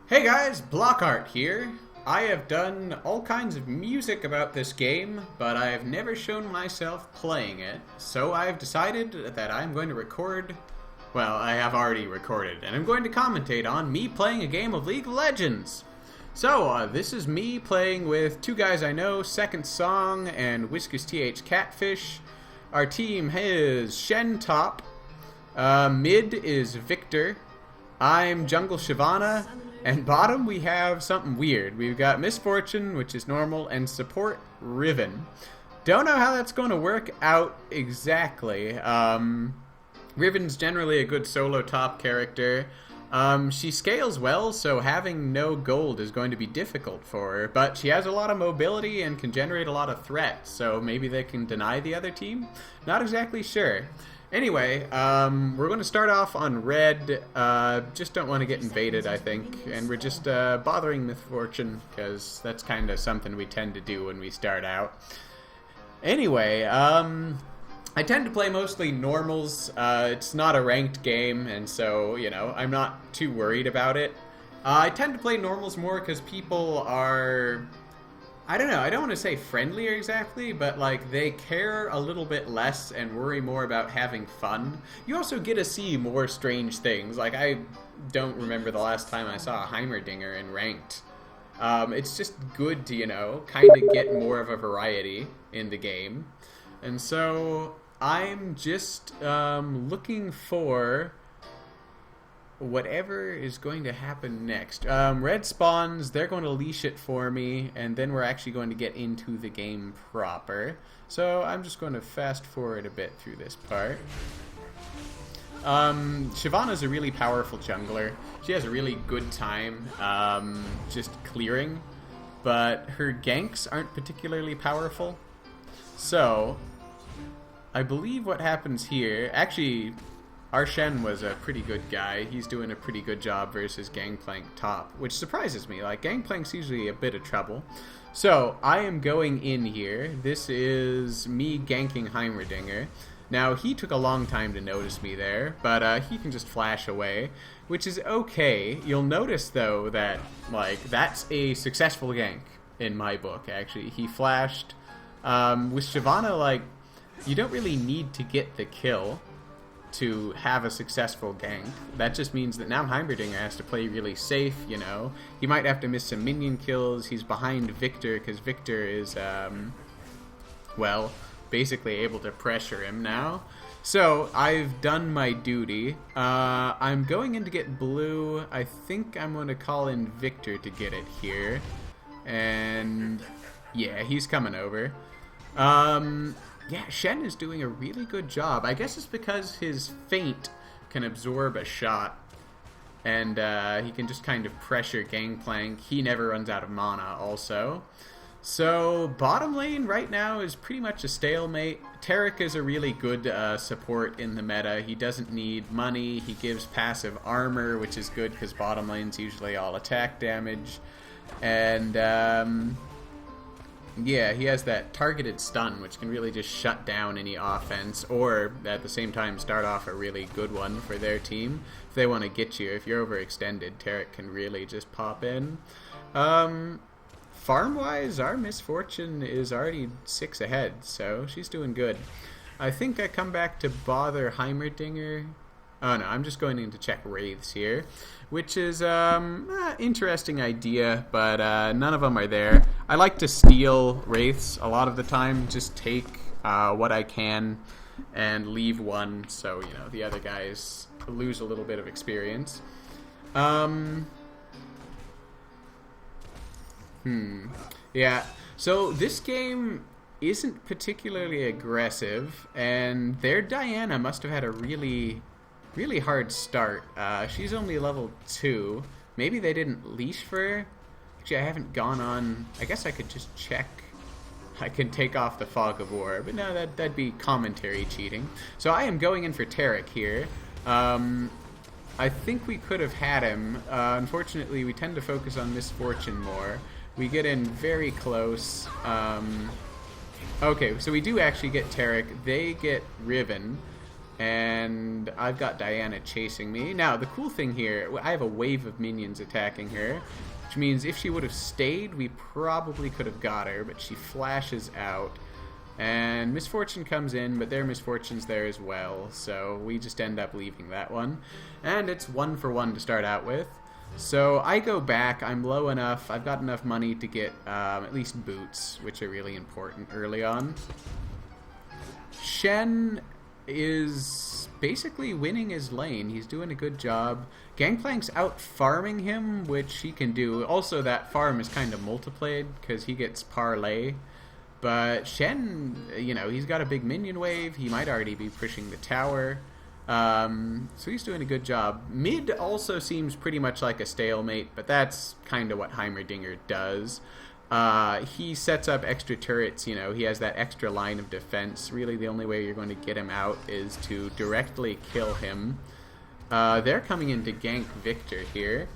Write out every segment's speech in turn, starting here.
Hey guys, BlockHeart here. I have done all kinds of music about this game, but I have never shown myself playing it, so I have decided that I'm going to record, well, I have already recorded, and I'm going to commentate on me playing a game of League of Legends. So, this is me playing with two guys I know, Second Song and Whiskas TH Catfish. Our team is Shen top, mid is Viktor, I'm jungle Shyvana, and bottom we have something weird. We've got Misfortune, which is normal, and support Riven. Don't know how that's going to work out exactly. Riven's generally a good solo top character. She scales well, so having no gold is going to be difficult for her, but she has a lot of mobility and can generate a lot of threats, so maybe they can deny the other team? Not exactly sure. Anyway, we're going to start off on red. Just don't want to get invaded, I think, and we're just bothering Misfortune, because that's kind of something we tend to do when we start out. Anyway, I tend to play mostly normals. It's not a ranked game, and so, you know, I'm not too worried about it. I tend to play normals more because people are, I don't know, I don't want to say friendlier exactly, but like they care a little bit less and worry more about having fun. You also get to see more strange things. Like, I don't remember the last time I saw a Heimerdinger in ranked. It's just good to, you know, kind of get more of a variety in the game. And so I'm just looking for whatever is going to happen next. Red spawns, they're going to leash it for me, and then we're actually going to get into the game proper. So I'm just going to fast forward a bit through this part. Shyvana's a really powerful jungler. She has a really good time just clearing, but her ganks aren't particularly powerful. So I believe what happens here, actually, our Shen was a pretty good guy. He's doing a pretty good job versus Gangplank top, which surprises me. Like, Gangplank's usually a bit of trouble. So, I am going in here. This is me ganking Heimerdinger. Now, he took a long time to notice me there, but he can just flash away, which is okay. You'll notice, though, that, like, that's a successful gank in my book, actually. He flashed. With Shyvana, like, you don't really need to get the kill to have a successful gank. That just means that now Heimerdinger has to play really safe, you know. He might have to miss some minion kills. He's behind Viktor because Viktor is, well, basically able to pressure him now. So, I've done my duty. I'm going in to get blue. I think I'm going to call in Viktor to get it here. And yeah, he's coming over. Yeah, Shen is doing a really good job. I guess it's because his feint can absorb a shot, and he can just kind of pressure Gangplank. He never runs out of mana also. So bottom lane right now is pretty much a stalemate. Taric is a really good support in the meta. He doesn't need money. He gives passive armor, which is good because bottom lane's usually all attack damage. And yeah, he has that targeted stun, which can really just shut down any offense, or at the same time start off a really good one for their team. If they want to get you, if you're overextended, Taric can really just pop in. Farm-wise, our Misfortune is already 6 ahead, so she's doing good. I think I come back to bother Heimerdinger. Oh no, I'm just going in to check Wraiths here, which is interesting idea, but none of them are there. I like to steal Wraiths a lot of the time, just take what I can and leave one, so, you know, the other guys lose a little bit of experience. Yeah, so this game isn't particularly aggressive, and their Diana must have had a really hard start. She's only level 2. Maybe they didn't leash for her. Actually, I haven't gone on. I guess I could just check. I can take off the Fog of War, but no, that'd be commentary cheating. So I am going in for Taric here. I think we could have had him. Unfortunately, we tend to focus on Misfortune more. We get in very close. Okay, so we do actually get Taric. They get Riven. And I've got Diana chasing me. Now, the cool thing here, I have a wave of minions attacking her, which means if she would have stayed, we probably could have got her, but she flashes out. And Misfortune comes in, but their Misfortune's there as well, so we just end up leaving that one. And it's 1 for 1 to start out with. So I go back, I'm low enough, I've got enough money to get at least boots, which are really important early on. Shen is basically winning his lane. He's doing a good job. Gangplank's out farming him, which he can do. Also, that farm is kind of multiplied because he gets parlay. But Shen, you know, he's got a big minion wave. He might already be pushing the tower. So he's doing a good job. Mid also seems pretty much like a stalemate, but that's kind of what Heimerdinger does. He sets up extra turrets, you know, he has that extra line of defense. Really the only way you're going to get him out is to directly kill him. They're coming in to gank Viktor here,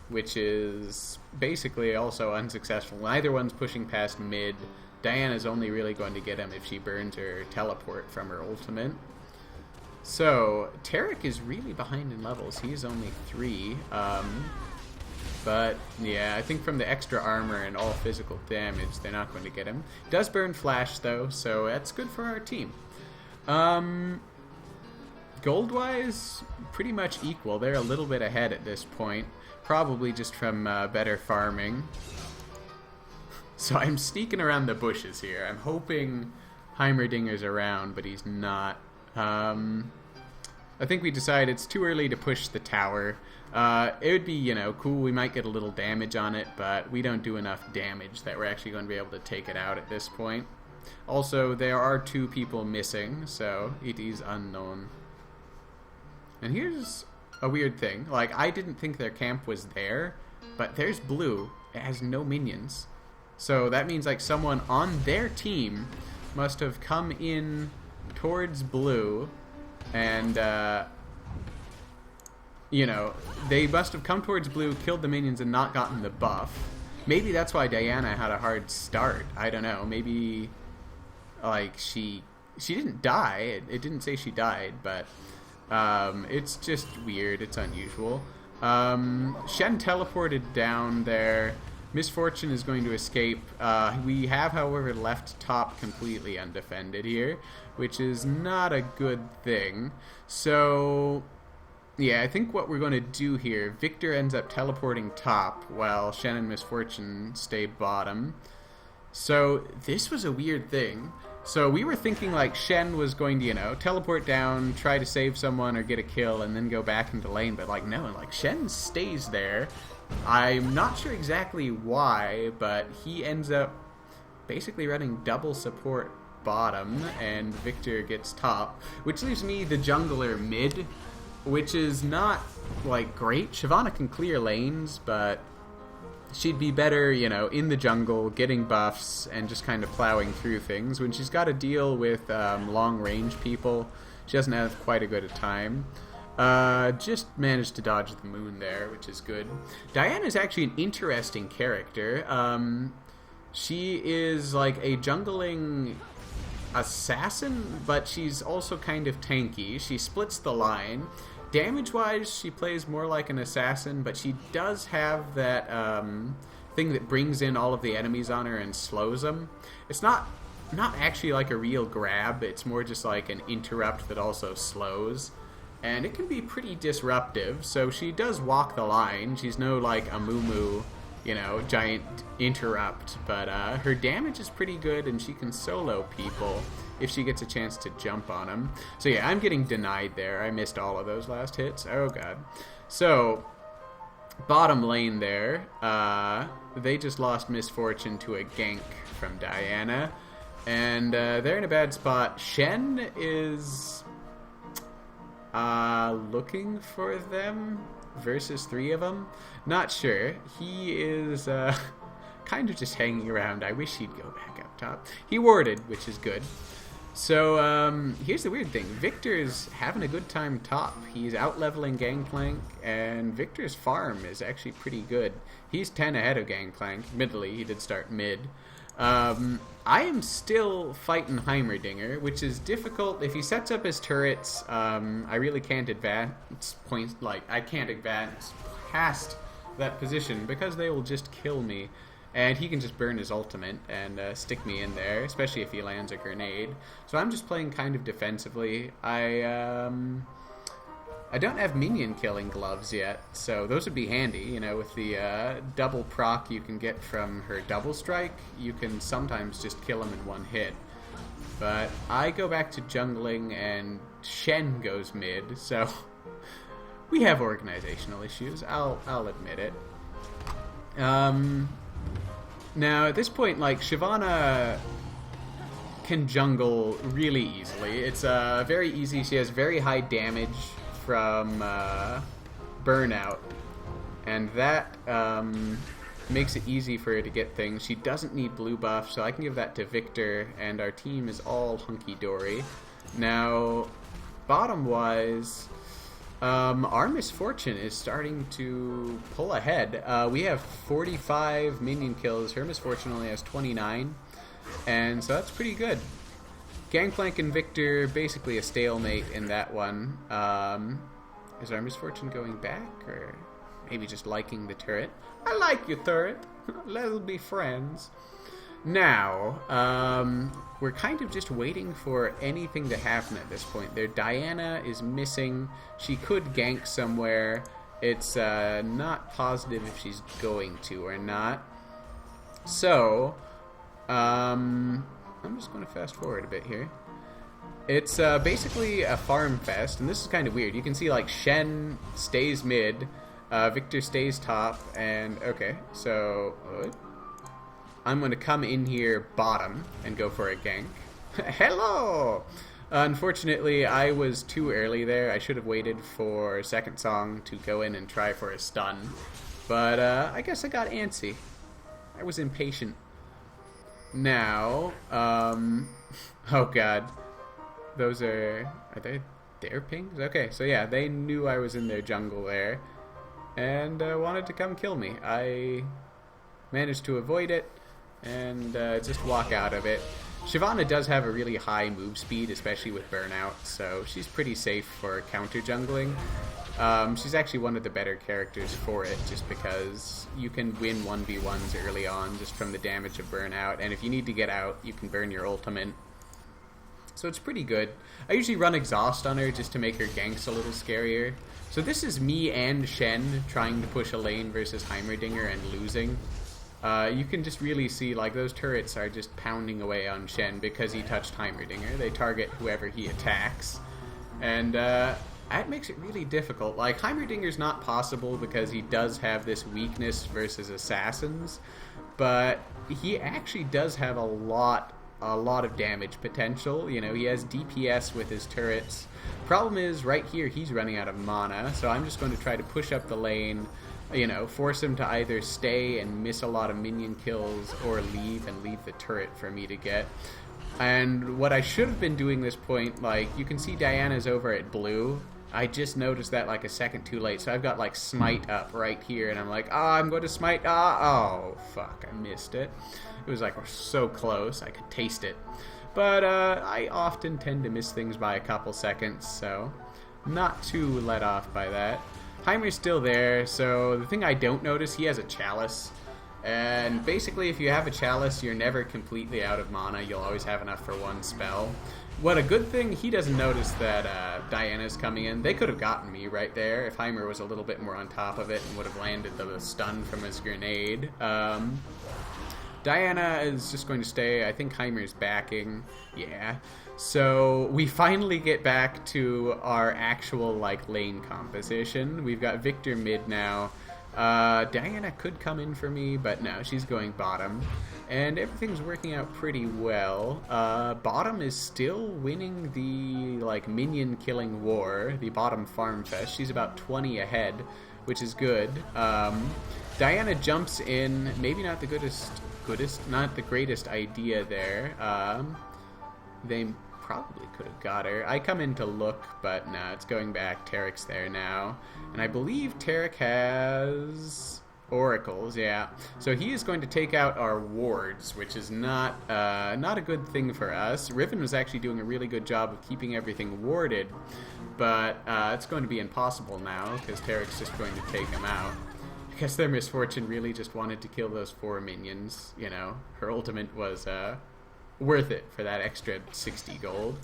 which is basically also unsuccessful. Neither one's pushing past mid. Diana's only really going to get him if she burns her teleport from her ultimate. So, Tarek is really behind in levels. He's only 3. But, yeah, I think from the extra armor and all physical damage, they're not going to get him. He does burn Flash, though, so that's good for our team. Gold-wise, pretty much equal. They're a little bit ahead at this point. Probably just from better farming. So I'm sneaking around the bushes here. I'm hoping Heimerdinger's around, but he's not. I think we decided it's too early to push the tower. It would be, you know, cool. We might get a little damage on it, but we don't do enough damage that we're actually going to be able to take it out at this point. Also, there are 2 people missing, so it is unknown. And here's a weird thing. Like, I didn't think their camp was there, but there's blue. It has no minions. So that means, like, someone on their team must have come in towards blue and, you know, they must have come towards blue, killed the minions, and not gotten the buff. Maybe that's why Diana had a hard start. I don't know. Maybe, like, she didn't die. It didn't say she died, but it's just weird. It's unusual. Shen teleported down there. Misfortune is going to escape. We have, however, left top completely undefended here, which is not a good thing. So, yeah, I think what we're going to do here, Viktor ends up teleporting top while Shen and Misfortune stay bottom. So this was a weird thing. So we were thinking like Shen was going to, you know, teleport down, try to save someone or get a kill, and then go back into lane. But like, no, like Shen stays there. I'm not sure exactly why, but he ends up basically running double support bottom, and Viktor gets top, which leaves me the jungler mid, which is not, like, great. Shyvana can clear lanes, but she'd be better, you know, in the jungle, getting buffs, and just kind of plowing through things. When she's got to deal with long-range people, she doesn't have quite a good a time. Just managed to dodge the moon there, which is good. Diana's actually an interesting character. She is like a jungling assassin, but she's also kind of tanky. She splits the line. Damage-wise, she plays more like an assassin, but she does have that thing that brings in all of the enemies on her and slows them. It's not actually like a real grab. It's more just like an interrupt that also slows. And it can be pretty disruptive, so she does walk the line. She's no, like, a moo-moo, you know, giant interrupt, but her damage is pretty good, and she can solo people if she gets a chance to jump on them. So yeah, I'm getting denied there. I missed all of those last hits. Oh, God. So, bottom lane there, they just lost Misfortune to a gank from Diana, and they're in a bad spot. Shen is looking for them versus 3 of them. Not sure. He is kind of just hanging around. I wish he'd go back up top. He warded, which is good. So here's the weird thing. Viktor's having a good time top. He's out-leveling Gangplank, and Viktor's farm is actually pretty good. He's 10 ahead of Gangplank. Admittedly, he did start mid. I am still fighting Heimerdinger, which is difficult. If he sets up his turrets, I really can't advance points. Like, I can't advance past that position because they will just kill me. And he can just burn his ultimate and stick me in there, especially if he lands a grenade. So I'm just playing kind of defensively. I don't have minion killing gloves yet, so those would be handy. You know, with the double proc you can get from her double strike, you can sometimes just kill him in one hit. But I go back to jungling and Shen goes mid, so we have organizational issues. I'll admit it. Now at this point, like, Shyvana can jungle really easily. It's very easy. She has very high damage from burnout, and that makes it easy for her to get things. She doesn't need blue buff, so I can give that to Viktor, and our team is all hunky-dory. Now, bottom-wise, our misfortune is starting to pull ahead. We have 45 minion kills. Her misfortune only has 29, and so that's pretty good. Gangplank and Viktor, basically a stalemate in that one. Is our misfortune going back, or maybe just liking the turret? I like your turret. Let's be friends. Now, we're kind of just waiting for anything to happen at this point. Their Diana is missing. She could gank somewhere. It's not positive if she's going to or not. So, I'm just going to fast forward a bit here. It's basically a farm fest, and this is kind of weird. You can see, like, Shen stays mid, Viktor stays top, and okay, so I'm going to come in here bottom and go for a gank. Hello! Unfortunately, I was too early there. I should have waited for second song to go in and try for a stun, but I guess I got antsy. I was impatient. Now, oh god, those are they their pings? Okay, so yeah, they knew I was in their jungle there, and wanted to come kill me. I managed to avoid it, and just walk out of it. Shyvana does have a really high move speed, especially with burnout, so she's pretty safe for counter jungling. She's actually one of the better characters for it, just because you can win 1v1s early on just from the damage of burnout, and if you need to get out, you can burn your ultimate. So it's pretty good. I usually run exhaust on her just to make her ganks a little scarier. So this is me and Shen trying to push a lane versus Heimerdinger and losing. You can just really see, like, those turrets are just pounding away on Shen because he touched Heimerdinger. They target whoever he attacks, and that makes it really difficult. Like, Heimerdinger's not possible because he does have this weakness versus assassins, but he actually does have a lot of damage potential. You know, he has DPS with his turrets. Problem is, right here, he's running out of mana, so I'm just going to try to push up the lane, you know, force him to either stay and miss a lot of minion kills or leave and leave the turret for me to get. And what I should have been doing this point, like, you can see Diana's over at blue. I just noticed that like a second too late, so I've got like smite up right here, and I'm like, I'm going to smite, oh, fuck, I missed it. It was like so close, I could taste it. But I often tend to miss things by a couple seconds, so not too let off by that. Heimer's still there, so the thing I don't notice, he has a chalice. And basically, if you have a chalice, you're never completely out of mana. You'll always have enough for one spell. What a good thing, he doesn't notice that Diana's coming in. They could have gotten me right there if Heimer was a little bit more on top of it and would have landed the stun from his grenade. Diana is just going to stay. I think Heimer's backing. Yeah. So we finally get back to our actual like lane composition. We've got Viktor mid now. Diana could come in for me, but no, she's going bottom. And everything's working out pretty well. Bottom is still winning the like minion killing war, the bottom farm fest. She's about 20 ahead, which is good. Diana jumps in, maybe not the not the greatest idea there. They probably could have got her. I come in to look, but no, it's going back. Tarek's there now. And I believe Tarek has Oracles, yeah. So he is going to take out our wards, which is not a good thing for us. Riven was actually doing a really good job of keeping everything warded, but it's going to be impossible now because Tarek's just going to take him out. I guess their misfortune really just wanted to kill those 4 minions. You know, her ultimate was worth it for that extra 60 gold.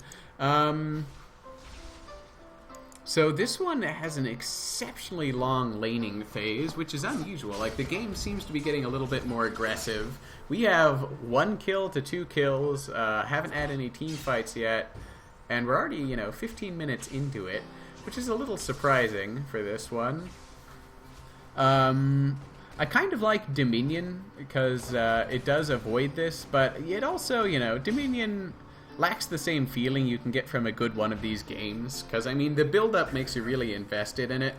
So this one has an exceptionally long laning phase, which is unusual. Like, the game seems to be getting a little bit more aggressive. We have 1 kill to 2 kills, haven't had any team fights yet, and we're already, 15 minutes into it, which is a little surprising for this one. I kind of like Dominion, because it does avoid this, but it also, Dominion lacks the same feeling you can get from a good one of these games, because, I mean, the build-up makes you really invested in it.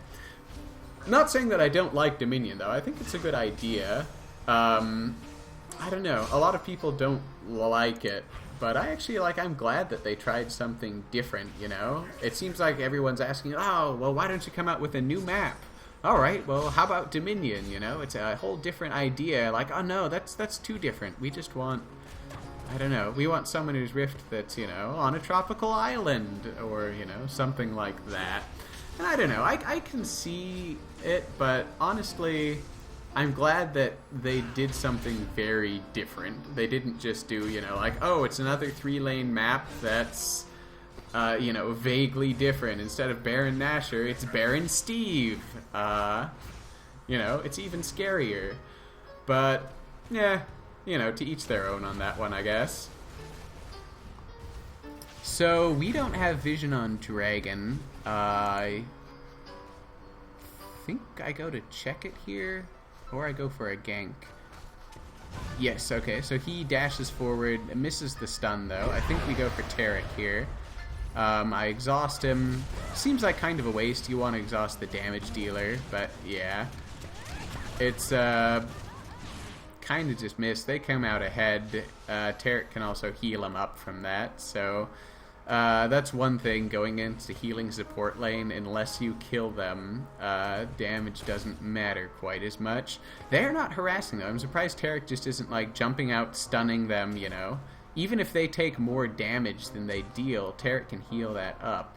Not saying that I don't like Dominion, though. I think it's a good idea. I don't know. A lot of people don't like it, but I actually, I'm glad that they tried something different, It seems like everyone's asking, oh, well, why don't you come out with a new map? Alright, well, how about Dominion, It's a whole different idea. Like, oh, no, that's too different. We just want... I don't know. We want Summoner's Rift that's, on a tropical island or, something like that. And I don't know. I can see it, but honestly, I'm glad that they did something very different. They didn't just do, oh, it's another 3-lane map that's, vaguely different. Instead of Baron Nashor, it's Baron Steve. It's even scarier. But, yeah... to each their own on that one, I guess. So, we don't have vision on Dragon. I think I go to check it here, or I go for a gank. Yes, okay, so he dashes forward, misses the stun, though. I think we go for Tarek here. I exhaust him. Seems like kind of a waste. You want to exhaust the damage dealer, but yeah. It's, kind of just missed. They come out ahead. Tarek can also heal him up from that, so that's one thing going into healing support lane. Unless you kill them, damage doesn't matter quite as much. They're not harassing them. I'm surprised Tarek just isn't jumping out, stunning them, Even if they take more damage than they deal, Tarek can heal that up.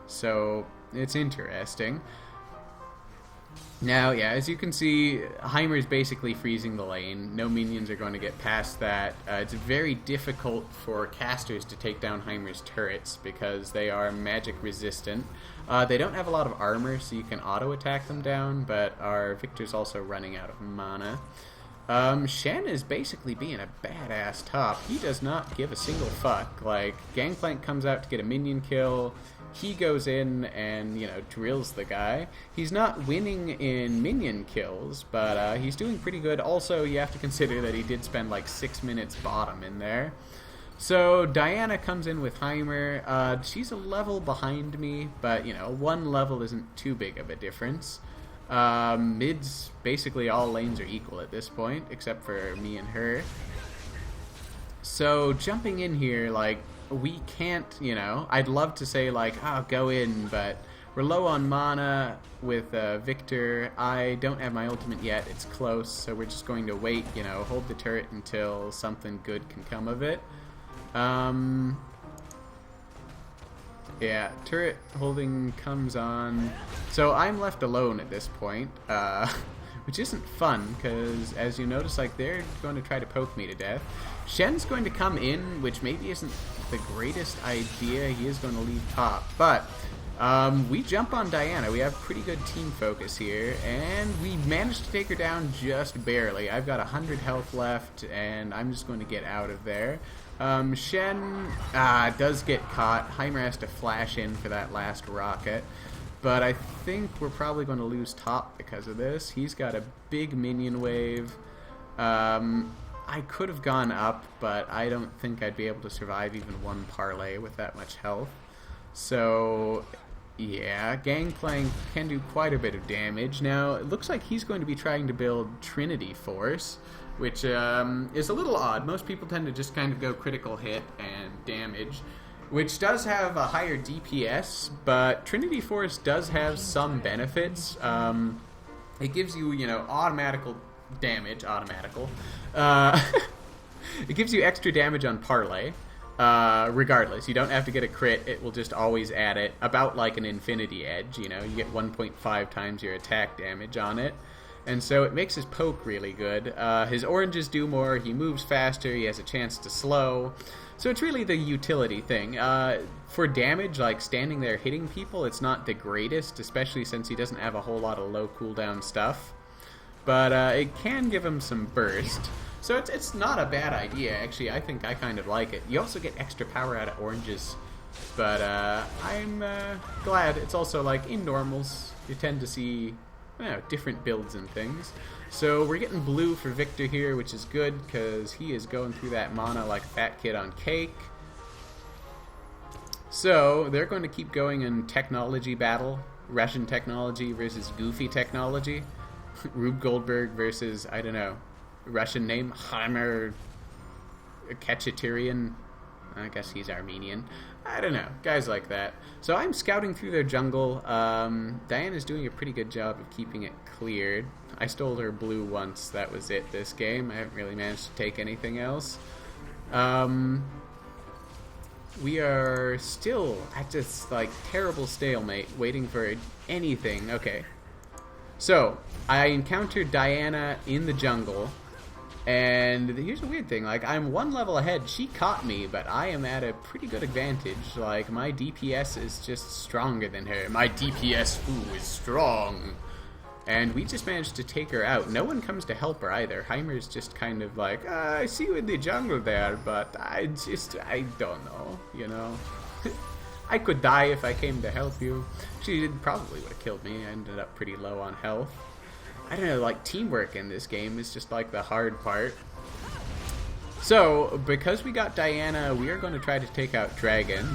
So it's interesting. Now, yeah, as you can see, Heimer's basically freezing the lane. No minions are going to get past that. It's very difficult for casters to take down Heimer's turrets because they are magic resistant. They don't have a lot of armor, so you can auto-attack them down, but our Viktor's also running out of mana. Shen is basically being a badass top. He does not give a single fuck. Gangplank comes out to get a minion kill. He goes in and, drills the guy. He's not winning in minion kills, but he's doing pretty good. Also, you have to consider that he did spend 6 minutes bottom in there. So, Diana comes in with Heimer. She's a level behind me, but, 1 level isn't too big of a difference. Mids, basically all lanes are equal at this point, except for me and her. So, jumping in here, we can't, I'd love to say, go in, but we're low on mana with Viktor. I don't have my ultimate yet. It's close, so we're just going to wait, hold the turret until something good can come of it. Yeah, turret holding comes on. So I'm left alone at this point, which isn't fun, because as you notice, they're going to try to poke me to death. Shen's going to come in, which maybe isn't the greatest idea. He is going to leave top, but we jump on Diana. We have pretty good team focus here, and we managed to take her down just barely. I've got 100 health left, and I'm just going to get out of there. Shen does get caught. Heimer has to flash in for that last rocket, but I think we're probably going to lose top because of this. He's got a big minion wave. I could have gone up, but I don't think I'd be able to survive even 1 parlay with that much health. So, yeah, Gangplank can do quite a bit of damage. Now, it looks like he's going to be trying to build Trinity Force, which is a little odd. Most people tend to just kind of go critical hit and damage, which does have a higher DPS, but Trinity Force does have some benefits. It gives you, automatical damage, it gives you extra damage on parlay, regardless. You don't have to get a crit, it will just always add it, about like an infinity edge, you get 1.5 times your attack damage on it. And so it makes his poke really good. His oranges do more, he moves faster, he has a chance to slow. So it's really the utility thing. For damage, like standing there hitting people, it's not the greatest, especially since he doesn't have a whole lot of low cooldown stuff. But it can give him some burst. So it's not a bad idea, actually. I think I kind of like it. You also get extra power out of oranges. But I'm glad. It's also like in normals, you tend to see different builds and things. So we're getting blue for Viktor here, which is good because he is going through that mana like a fat kid on cake. So they're going to keep going in technology battle. Russian technology versus goofy technology. Rube Goldberg versus, I don't know, Russian name, Heimer Kachaturian. I guess he's Armenian. I don't know. Guys like that. So I'm scouting through their jungle. Diana's doing a pretty good job of keeping it cleared. I stole her blue once. That was it this game. I haven't really managed to take anything else. We are still at this like terrible stalemate, waiting for anything. Okay. So, I encountered Diana in the jungle. And here's a weird thing, like, I'm one level ahead, she caught me, but I am at a pretty good advantage. Like, my DPS is just stronger than her. My DPS, is strong. And we just managed to take her out. No one comes to help her either. Heimer's just kind of like, I see you in the jungle there, but I don't know, I could die if I came to help you. She probably would have killed me. I ended up pretty low on health. I don't know, like, teamwork in this game is just, like, the hard part. So, because we got Diana, we are going to try to take out Dragon.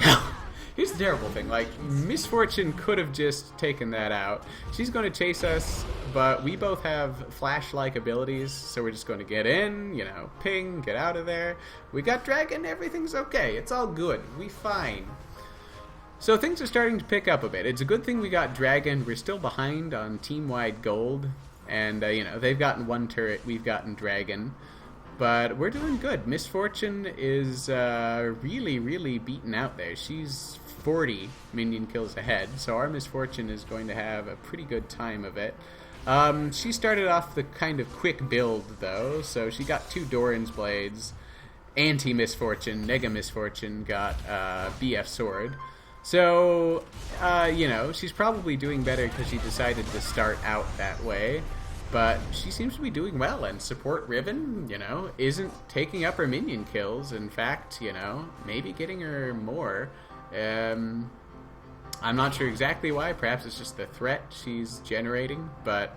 Here's the terrible thing, like, Misfortune could have just taken that out. She's going to chase us, but we both have flash-like abilities, so we're just going to get in, ping, get out of there. We got Dragon, everything's okay, it's all good, we fine. So things are starting to pick up a bit. It's a good thing we got Dragon. We're still behind on team-wide gold. And, they've gotten one turret, we've gotten Dragon. But we're doing good. Misfortune is really, really beaten out there. She's 40 minion kills ahead. So our Misfortune is going to have a pretty good time of it. She started off the kind of quick build, though. So she got 2 Doran's Blades. Anti-Misfortune, Nega Misfortune got BF Sword. So, she's probably doing better because she decided to start out that way. But she seems to be doing well, and support Riven, isn't taking up her minion kills. In fact, maybe getting her more. I'm not sure exactly why. Perhaps it's just the threat she's generating. But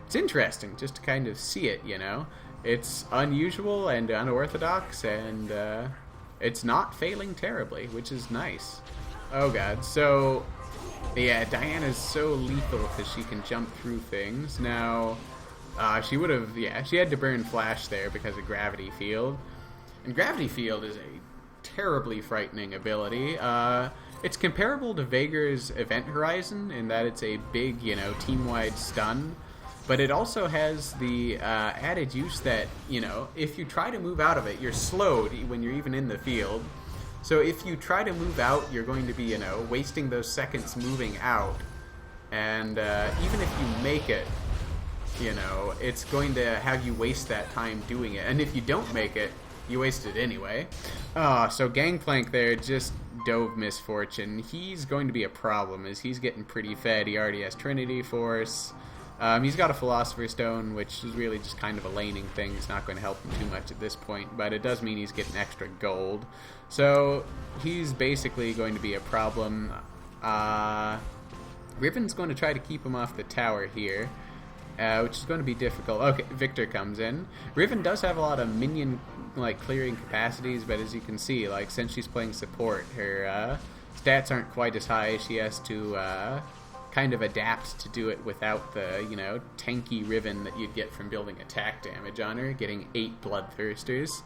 it's interesting just to kind of see it, It's unusual and unorthodox, and it's not failing terribly, which is nice. Oh god, so, yeah, Diana's so lethal because she can jump through things. Now, she would have, she had to burn Flash there because of Gravity Field. And Gravity Field is a terribly frightening ability. It's comparable to Veigar's Event Horizon in that it's a big, team-wide stun. But it also has the added use that, if you try to move out of it, you're slowed when you're even in the field. So if you try to move out, you're going to be, wasting those seconds moving out. And even if you make it, it's going to have you waste that time doing it. And if you don't make it, you waste it anyway. So Gangplank there just dove Misfortune. He's going to be a problem as he's getting pretty fed. He already has Trinity Force. He's got a Philosopher's Stone, which is really just kind of a laning thing. It's not going to help him too much at this point, but it does mean he's getting extra gold. So he's basically going to be a problem. Riven's going to try to keep him off the tower here, which is going to be difficult. Okay, Viktor comes in. Riven does have a lot of minion clearing capacities, but as you can see, since she's playing support, her stats aren't quite as high. She has to kind of adapt to do it without the, tanky Riven that you'd get from building attack damage on her, getting 8 Bloodthirsters.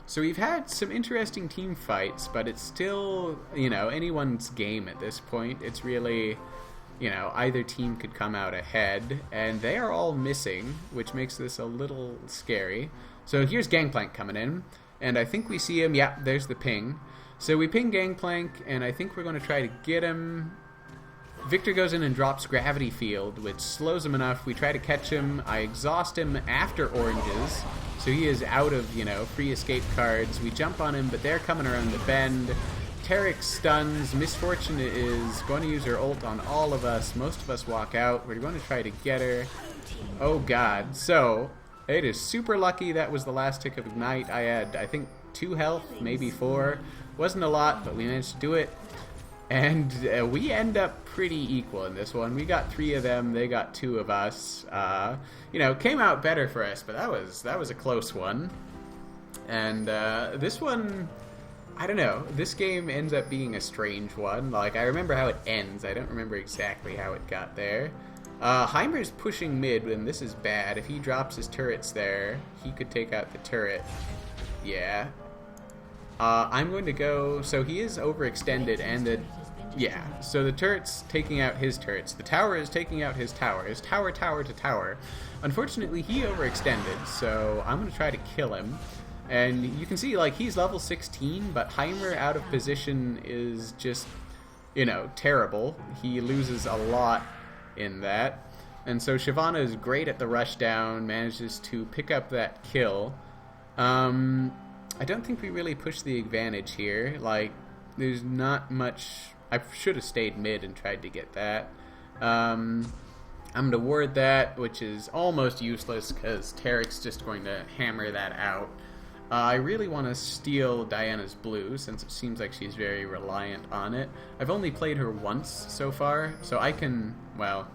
So we've had some interesting team fights, but it's still, anyone's game at this point. It's really you know, either team could come out ahead, and they are all missing, which makes this a little scary. So here's Gangplank coming in, and I think we see him. Yeah, there's the ping. So we ping Gangplank, and I think we're going to try to get him. Viktor goes in and drops Gravity Field, which slows him enough. We try to catch him. I exhaust him after oranges, so he is out of, you know, free escape cards. We jump on him, but they're coming around the bend. Tarek stuns. Misfortune is going to use her ult on all of us. Most of us walk out. We're going to try to get her. Oh god. So, it is super lucky that was the last tick of Ignite. I had, I think, 2 health, maybe 4. Wasn't a lot, but we managed to do it. And we end up pretty equal in this one. We got 3 of them, they got 2 of us. You know, came out better for us, but that was a close one. And this one, I don't know. This game ends up being a strange one. Like, I remember how it ends. I don't remember exactly how it got there. Heimer's pushing mid, and this is bad. If he drops his turrets there, he could take out the turret. Yeah. I'm going to go... So he is overextended, and the... Yeah, so the turret's taking out his turrets. The tower is taking out his tower. His tower to tower. Unfortunately, he overextended, so I'm going to try to kill him. And you can see, like, he's level 16, but Heimer out of position is just, you know, terrible. He loses a lot in that. And so Shyvana is great at the rushdown, manages to pick up that kill. I don't think we really push the advantage here. Like, there's not much... I should have stayed mid and tried to get that. I'm going to ward that, which is almost useless because Tarek's just going to hammer that out. I really want to steal Diana's blue since it seems like she's very reliant on it. I've only played her once so far, so I can, well,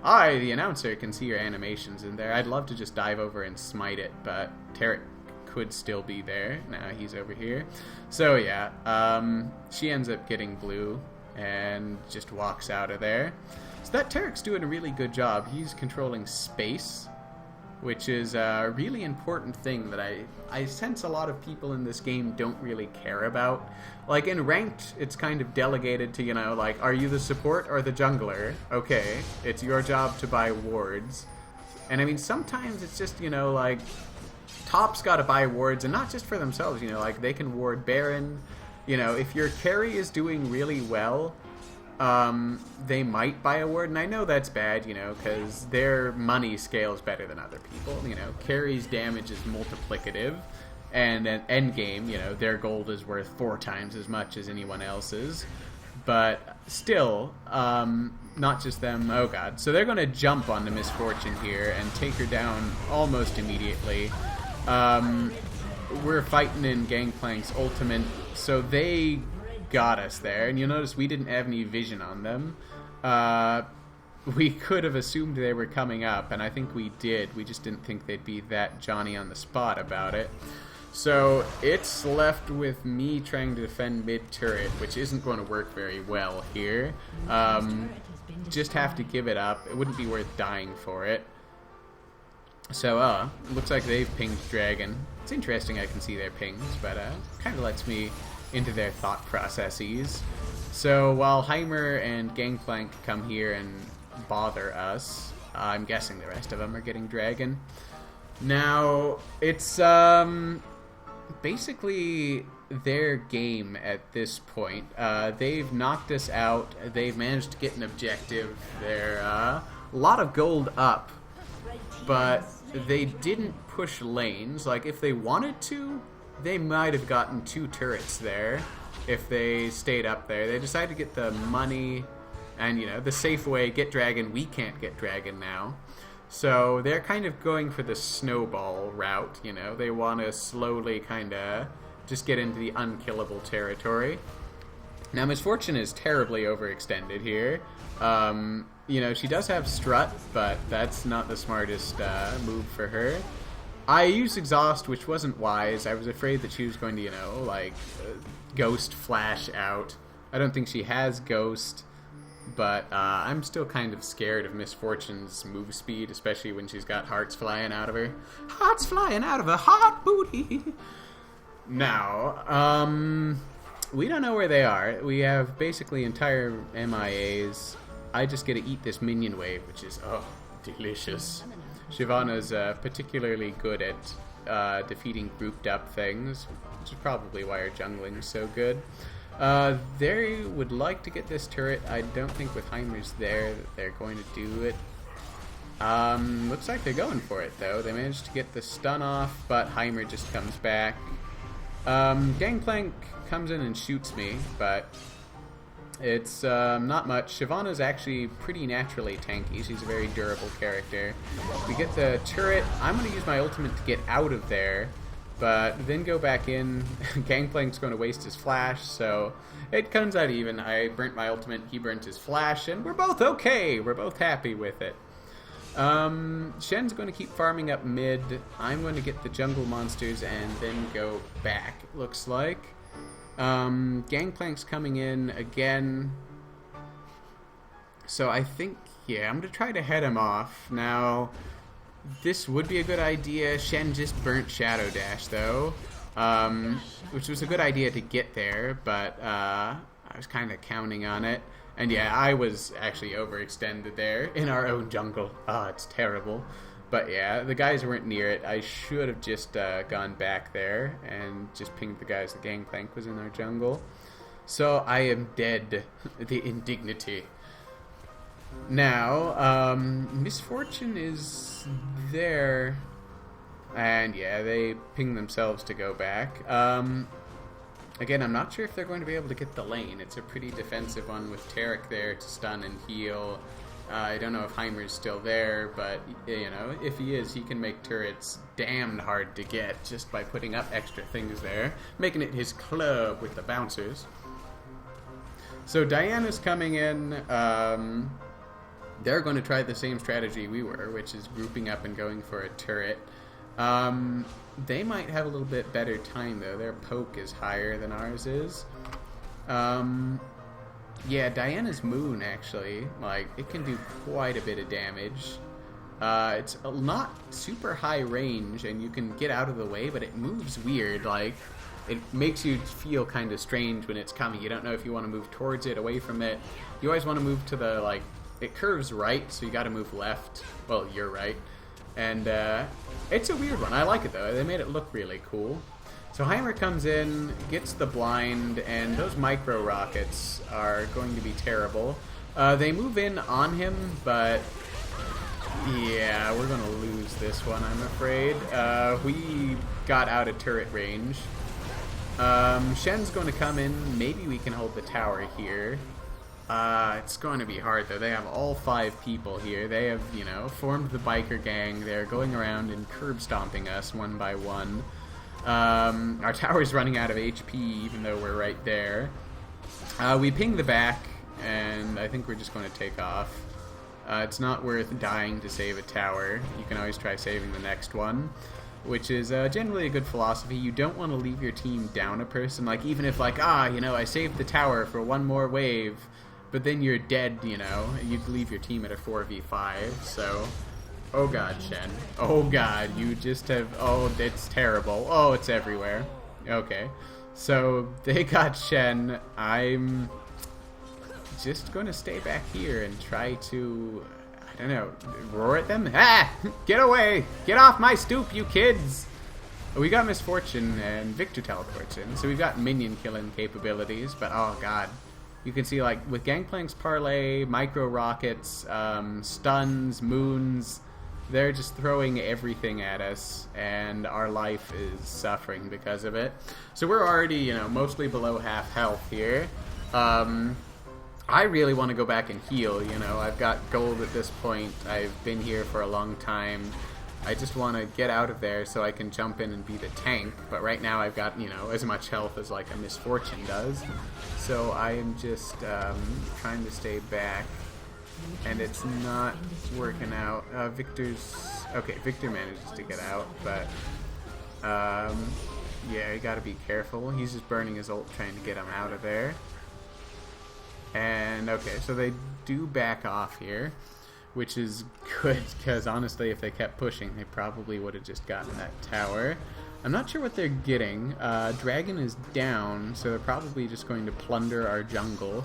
I, the announcer, can see her animations in there. I'd love to just dive over and smite it, but Tarek could still be there. Now he's over here. So yeah, she ends up getting blue and just walks out of there. So that Tarek's doing a really good job. He's controlling space, which is a really important thing that I sense a lot of people in this game don't really care about. Like, in ranked, it's kind of delegated to, you know, like, are you the support or the jungler? Okay, it's your job to buy wards. And I mean, sometimes it's just, you know, like, top's gotta buy wards, and not just for themselves, you know, like, they can ward Baron. You know, if your carry is doing really well, they might buy a ward, and I know that's bad, you know, because their money scales better than other people. You know, carry's damage is multiplicative, and an end game, you know, their gold is worth 4 times as much as anyone else's. But still, not just them. Oh god. So they're going to jump on the Misfortune here and take her down almost immediately. We're fighting in Gangplank's ultimate, so they got us there. And you'll notice we didn't have any vision on them. We could have assumed they were coming up, and I think we did. We just didn't think they'd be that Johnny on the spot about it. So it's left with me trying to defend mid-turret, which isn't going to work very well here. Just have to give it up. It wouldn't be worth dying for it. So, looks like they've pinged Dragon. It's interesting I can see their pings, but kind of lets me into their thought processes. So while Heimer and Gangplank come here and bother us, I'm guessing the rest of them are getting Dragon. Now, it's basically their game at this point. They've knocked us out. They've managed to get an objective. They're a lot of gold up, but they didn't push lanes. Like, if they wanted to, they might have gotten 2 turrets there if they stayed up there. They decided to get the money and, you know, the safe way, get Dragon. We can't get Dragon now. So they're kind of going for the snowball route, you know. They want to slowly kind of just get into the unkillable territory. Now, Misfortune is terribly overextended here. You know, she does have Strut, but that's not the smartest move for her. I used Exhaust, which wasn't wise. I was afraid that she was going to, you know, like, Ghost Flash out. I don't think she has Ghost, but I'm still kind of scared of Misfortune's move speed, especially when she's got hearts flying out of her. Hearts flying out of her hot booty! Now, we don't know where they are. We have basically entire MIAs. I just get to eat this minion wave, which is, oh, delicious. Shyvana's particularly good at defeating grouped up things, which is probably why her jungling is so good. They would like to get this turret. I don't think with Heimer's there that they're going to do it. Looks like they're going for it, though. They managed to get the stun off, but Heimer just comes back. Gangplank comes in and shoots me, but it's not much. Shyvana's actually pretty naturally tanky. She's a very durable character. We get the turret. I'm going to use my ultimate to get out of there, but then go back in. Gangplank's going to waste his flash, so it comes out even. I burnt my ultimate, he burnt his flash, and we're both okay. We're both happy with it. Shen's going to keep farming up mid. I'm going to get the jungle monsters and then go back, it looks like. Gangplank's coming in again. So I think, yeah, I'm going to try to head him off. Now, this would be a good idea. Shen just burnt Shadow Dash, though, which was a good idea to get there, but I was kind of counting on it. And yeah, I was actually overextended there in our own jungle. Ah, it's terrible. But yeah, the guys weren't near it. I should have just gone back there and just pinged the guys. The Gangplank was in our jungle. So I am dead. The indignity. Now, Misfortune is there. And yeah, they ping themselves to go back. Again, I'm not sure if they're going to be able to get the lane. It's a pretty defensive one with Tarek there to stun and heal. I don't know if Heimer's still there, but, you know, if he is, he can make turrets damned hard to get just by putting up extra things there, making it his club with the bouncers. So Diana's coming in. They're going to try the same strategy we were, which is grouping up and going for a turret. They might have a little bit better time, though. Their poke is higher than ours is. Yeah, Diana's Moon, actually, like, it can do quite a bit of damage. It's not super high range, and you can get out of the way, but it moves weird. Like, it makes you feel kind of strange when it's coming. You don't know if you want to move towards it, away from it. You always want to move to the, like, it curves right, so you got to move left. Well, you're right. And it's a weird one. I like it, though. They made it look really cool. So Heimer comes in, gets the blind, and those micro rockets are going to be terrible. They move in on him, but yeah, we're going to lose this one, I'm afraid. We got out of turret range. Shen's going to come in. Maybe we can hold the tower here. It's going to be hard, though. They have all 5 people here. They have, you know, formed the biker gang. They're going around and curb stomping us one by one. Our tower's running out of HP, even though we're right there. We ping the back, and I think we're just going to take off. It's not worth dying to save a tower. You can always try saving the next one, which is generally a good philosophy. You don't want to leave your team down a person. Like, even if, like, you know, I saved the tower for one more wave, but then you're dead, you know, you'd leave your team at a 4v5, so... Oh god, Shen. Oh god, you just have... Oh, it's terrible. Oh, it's everywhere. Okay. So, they got Shen. I'm just going to stay back here and try to... I don't know, roar at them? Ah! Get away! Get off my stoop, you kids! We got Misfortune, and Viktor teleports in, so we've got minion killing capabilities, but oh god. You can see, like, with Gangplank's parlay, micro rockets, stuns, moons... They're just throwing everything at us, and our life is suffering because of it. So we're already, you know, mostly below half health here. I really want to go back and heal, you know. I've got gold at this point. I've been here for a long time. I just want to get out of there so I can jump in and be the tank. But right now I've got, you know, as much health as, like, a Misfortune does. So I am just trying to stay back. And it's not working out. Victor's... Okay, Viktor manages to get out, but... yeah, you gotta be careful. He's just burning his ult trying to get him out of there. And, okay, so they do back off here, which is good, because honestly, if they kept pushing, they probably would have just gotten that tower. I'm not sure what they're getting. Dragon is down, so they're probably just going to plunder our jungle.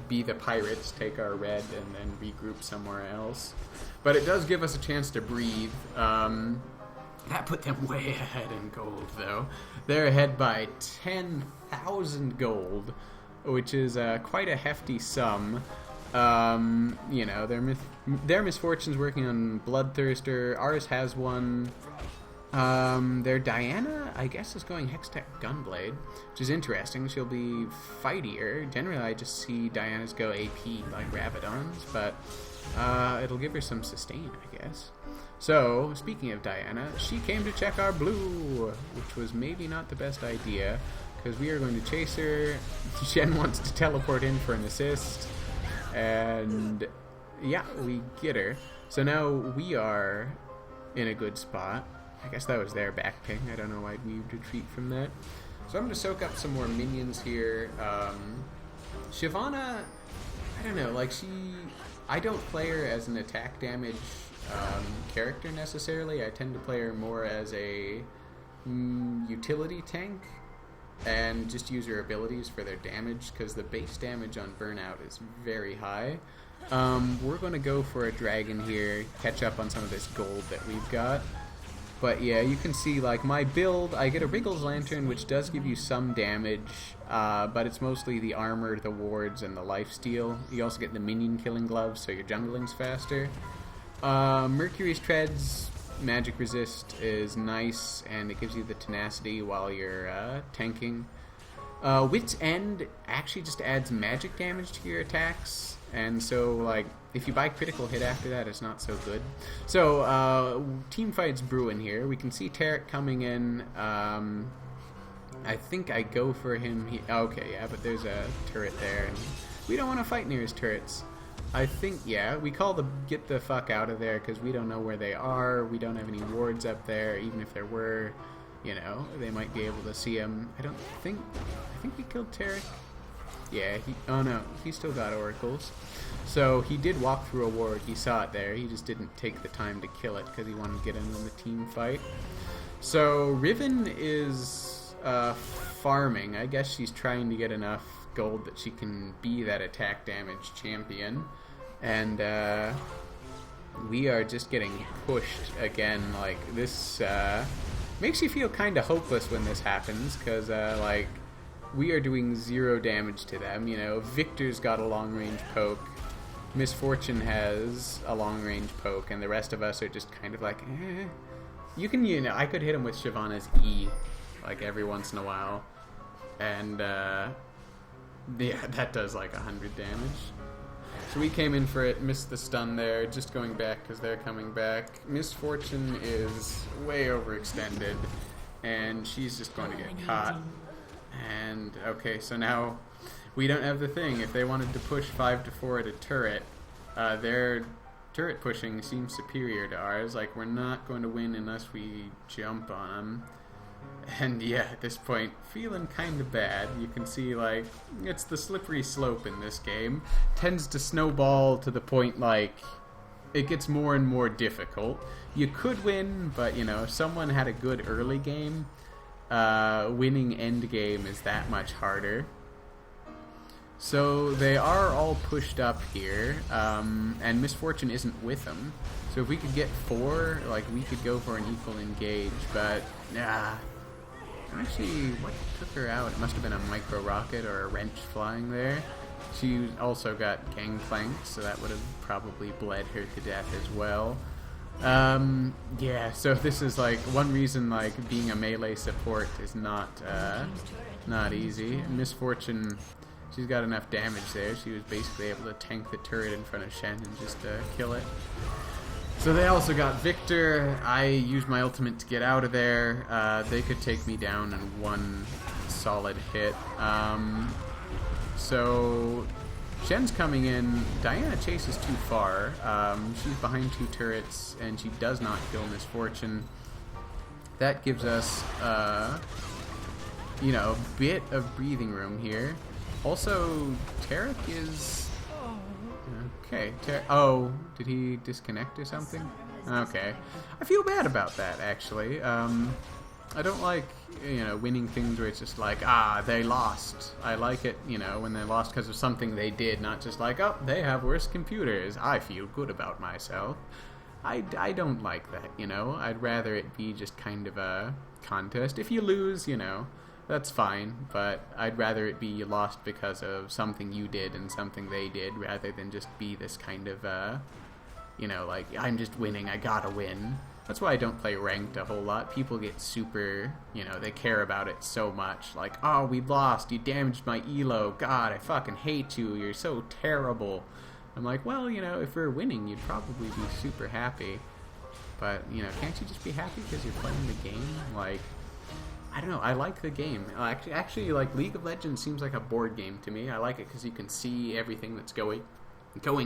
be the pirates, take our red, and then regroup somewhere else. But it does give us a chance to breathe. That put them way ahead in gold, though. They're ahead by 10,000 gold, which is quite a hefty sum. You know, their Misfortune's working on Bloodthirster. Ours has one. Their Diana, I guess, is going Hextech Gunblade, which is interesting. She'll be fightier. Generally, I just see Diana's go AP like Rabadon's, but it'll give her some sustain, I guess. So, speaking of Diana, she came to check our blue, which was maybe not the best idea, because we are going to chase her. Shen wants to teleport in for an assist, and yeah, we get her. So now we are in a good spot. I guess that was their back ping. I don't know why we retreat from that. So I'm going to soak up some more minions here. Shyvana, I don't know, like I don't play her as an attack damage character necessarily. I tend to play her more as a utility tank and just use her abilities for their damage, because the base damage on Burnout is very high. We're going to go for a dragon here, catch up on some of this gold that we've got. But yeah, you can see, like, my build, I get a Wriggles Lantern, which does give you some damage, but it's mostly the armor, the wards, and the lifesteal. You also get the minion killing gloves, so your jungling's faster. Mercury's Treads, magic resist is nice, and it gives you the tenacity while you're tanking. Wit's End actually just adds magic damage to your attacks, and so, like, if you buy critical hit after that, it's not so good. So, team fights brewing here. We can see Tarek coming in. I think I go for him. Okay, yeah, but there's a turret there, and we don't want to fight near his turrets. I think, yeah, we call the get the fuck out of there, because we don't know where they are. We don't have any wards up there. Even if there were, you know, they might be able to see him. I think we killed Tarek. Yeah, oh no, he still got oracles. So he did walk through a ward, he saw it there, he just didn't take the time to kill it because he wanted to get in on the team fight. So Riven is farming. I guess she's trying to get enough gold that she can be that attack damage champion. And we are just getting pushed again. Like, this makes you feel kind of hopeless when this happens, because like, we are doing 0 damage to them. You know, Viktor's got a long-range poke, Misfortune has a long-range poke, and the rest of us are just kind of like, eh. You know, I could hit him with Shyvana's E, like, every once in a while, and yeah, that does like 100 damage. So we came in for it, missed the stun there, just going back because they're coming back. Misfortune is way overextended, and she's just going to get caught. And, okay, so now we don't have the thing. If they wanted to push 5-4 at a turret, their turret pushing seems superior to ours. Like, we're not going to win unless we jump on them. And yeah, at this point, feeling kind of bad. You can see, like, it's the slippery slope in this game. Tends to snowball to the point, like, it gets more and more difficult. You could win, but, you know, if someone had a good early game, winning end game is that much harder. So they are all pushed up here, and Misfortune isn't with them. So if we could get 4, like, we could go for an equal engage, but actually, what took her out? It must have been a micro rocket or a wrench flying there. She also got gangplanked, so that would have probably bled her to death as well. Yeah, so this is like one reason, like, being a melee support is not easy. Misfortune, she's got enough damage there. She was basically able to tank the turret in front of Shen and just kill it. So they also got Viktor. I used my ultimate to get out of there. They could take me down in one solid hit. So Shen's coming in. Diana chases too far. She's behind 2 turrets, and she does not kill Misfortune. That gives us, you know, a bit of breathing room here. Also, Tarek is... Okay, oh, did he disconnect or something? Okay. I feel bad about that, actually. I don't like, winning things where it's just like, they lost. I like it, when they lost because of something they did, not just like, oh, they have worse computers. I feel good about myself. I don't like that, I'd rather it be just kind of a contest. If you lose, that's fine, but I'd rather it be you lost because of something you did and something they did, rather than just be this kind of, like, I'm just winning, I gotta win. That's why I don't play ranked a whole lot. People get super, they care about it so much. Like, oh, we lost, you damaged my elo, God, I fucking hate you, you're so terrible. I'm like, well, if we're winning, you'd probably be super happy. But, can't you just be happy because you're playing the game? Like, I don't know, I like the game. Actually, like, League of Legends seems like a board game to me. I like it because you can see everything that's going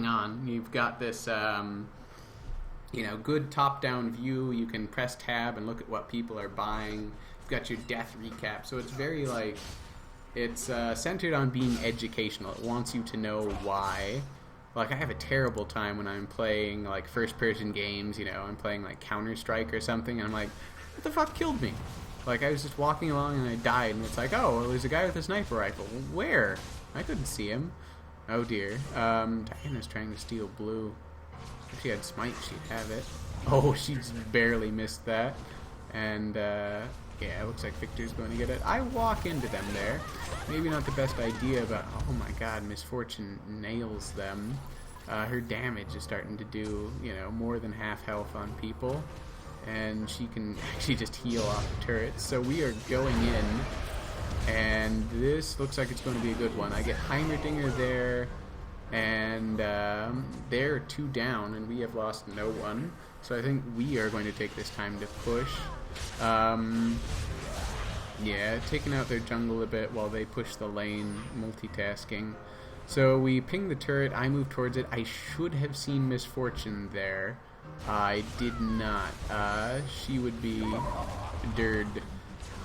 on. You've got this, good top-down view. You can press tab and look at what people are buying. You've got your death recap. So it's very, like, it's centered on being educational. It wants you to know why. Like, I have a terrible time when I'm playing, like, first-person games, I'm playing, like, Counter-Strike or something, and I'm like, what the fuck killed me? Like, I was just walking along and I died, and it's like, oh, well, there's a guy with a sniper rifle. Where? I couldn't see him. Oh, dear. Diana's trying to steal blue. If she had smite, she'd have it. Oh, she just barely missed that. And, yeah, it looks like Viktor's going to get it. I walk into them there. Maybe not the best idea, but, oh my god, Misfortune nails them. Her damage is starting to do, more than half health on people. And she can actually just heal off the turrets. So we are going in, and this looks like it's going to be a good one. I get Heimerdinger there, and they're 2 down, and we have lost no one. So I think we are going to take this time to push. Yeah, taking out their jungle a bit while they push the lane, multitasking. So we ping the turret, I move towards it. I should have seen Misfortune there. I did not. She would be dird,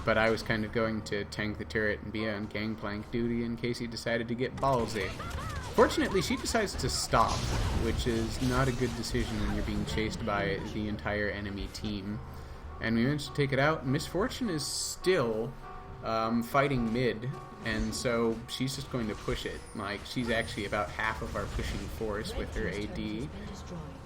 but I was kind of going to tank the turret and be on gangplank duty in case he decided to get ballsy. Fortunately, she decides to stop, which is not a good decision when you're being chased by the entire enemy team. And we managed to take it out. Misfortune is still fighting mid, and so she's just going to push it. Like, she's actually about half of our pushing force with her AD.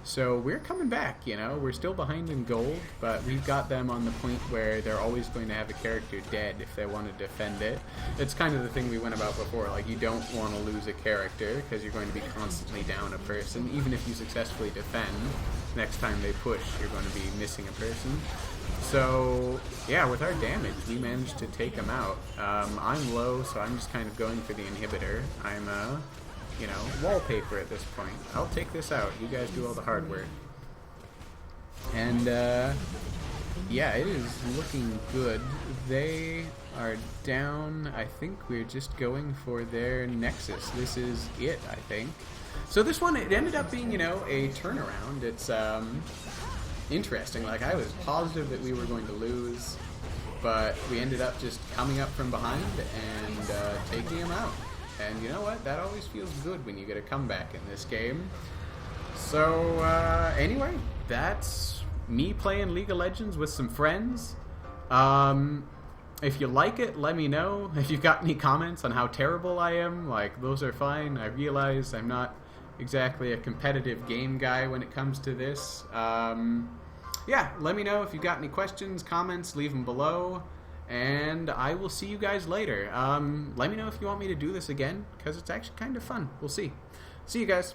So we're coming back, We're still behind in gold, but we've got them on the point where they're always going to have a character dead if they want to defend it. It's kind of the thing we went about before. Like, you don't want to lose a character because you're going to be constantly down a person. Even if you successfully defend, next time they push, you're going to be missing a person. So, yeah, with our damage, we managed to take them out. I'm low, so I'm just kind of going for the inhibitor. I'm, wallpaper at this point. I'll take this out. You guys do all the hard work. And, yeah, it is looking good. They are down. I think we're just going for their Nexus. This is it, I think. So this one, it ended up being, a turnaround. It's, interesting. Like, I was positive that we were going to lose, but we ended up just coming up from behind and taking him out. And you know what? That always feels good when you get a comeback in this game. So, anyway, that's me playing League of Legends with some friends. If you like it, let me know. If you've got any comments on how terrible I am, like, those are fine. I realize I'm not exactly a competitive game guy when it comes to this. Yeah, let me know if you've got any questions, comments, leave them below, and I will see you guys later. Let me know if you want me to do this again, because it's actually kind of fun. We'll see. See you guys.